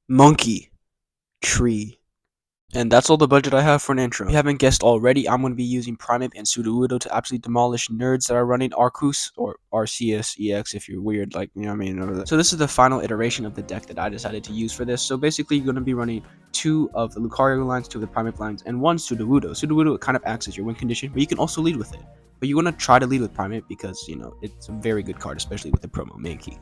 monkey, tree. And that's all the budget I have for an intro. If you haven't guessed already, I'm going to be using primeape and sudowoodo to absolutely demolish nerds that are running Arcus or RCSEX if you're weird, like, you know what I mean? So this is the final iteration of the deck that I decided to use for this. So basically, you're going to be running 2 of the Lucario lines, 2 of the primeape lines, and 1 sudowoodo. Sudowoodo, it kind of acts as your win condition, but you can also lead with it. But you want to try to lead with primeape because, you know, it's a very good card, especially with the promo main key.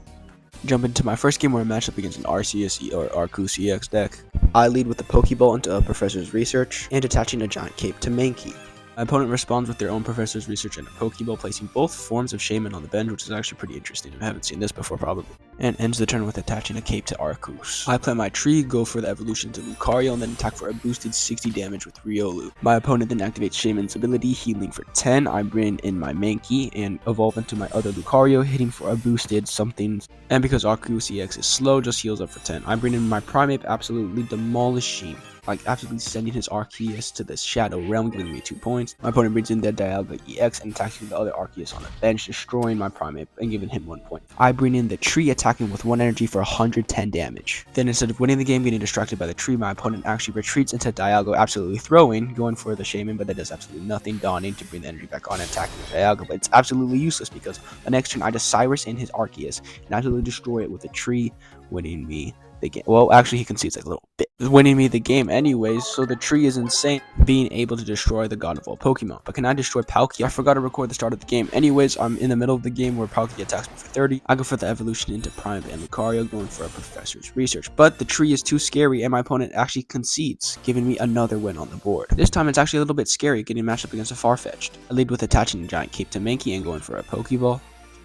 Jump into my first game where I match up against an RCSE or Arcus EX deck. I lead with the Pokeball into a Professor's Research and attaching a giant cape to main key. My opponent responds with their own Professor's Research and a Pokeball, placing both forms of Shaman on the bench, which is actually pretty interesting. I haven't seen this before probably. And ends the turn with attaching a cape to Arcus. I play my tree, go for the evolution to Lucario, and then attack for a boosted 60 damage with Riolu. My opponent then activates Shaman's ability, healing for 10. I bring in my Mankey and evolve into my other Lucario, hitting for a boosted something. And because Arcus EX is slow, just heals up for 10. I bring in my Primeape, absolutely demolishing, like absolutely sending his Arceus to the Shadow Realm, giving me 2 points. My opponent brings in their Dialga EX and attacking the other Arceus on the bench, destroying my Primeape and giving him 1 point. I bring in the tree, attacking with 1 energy for 110 damage. Then instead of winning the game getting distracted by the tree, my opponent actually retreats into Dialga, absolutely throwing, going for the Shaman, but that does absolutely nothing, dawning to bring the energy back on and attacking the Dialga, but it's absolutely useless because the next turn I just Cyrus in his Arceus and absolutely destroy it with a tree, winning me the game. Well, actually, he concedes like a little bit, winning me the game anyways. So the tree is insane, being able to destroy the god of all Pokemon. But can I destroy Palkia? I forgot to record the start of the game. Anyways, I'm in the middle of the game where Palkia attacks me for 30. I go for the evolution into Primeape and Lucario, going for a Professor's Research. But the tree is too scary, and my opponent actually concedes, giving me another win on the board. This time, it's actually a little bit scary getting matched up against a Farfetch'd. I lead with attaching a giant cape to Mankey and going for a Pokeball.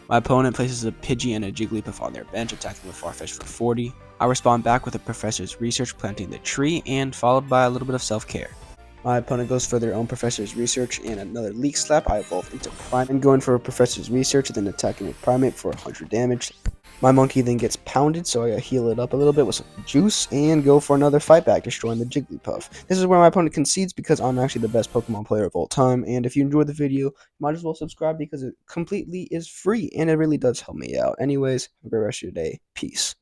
My opponent places a Pidgey and a Jigglypuff on their bench, attacking with Farfetch'd for 40. I respond back with a Professor's Research, planting the tree, and followed by a little bit of self-care. My opponent goes for their own Professor's Research and another Leak Slap. I evolve into Primeape and going for a Professor's Research, then attacking with Primeape for 100 damage. My monkey then gets pounded, so I heal it up a little bit with some juice and go for another fight back, destroying the Jigglypuff. This is where my opponent concedes because I'm actually the best Pokemon player of all time, and if you enjoyed the video, you might as well subscribe because it completely is free, and it really does help me out. Anyways, have a great rest of your day. Peace.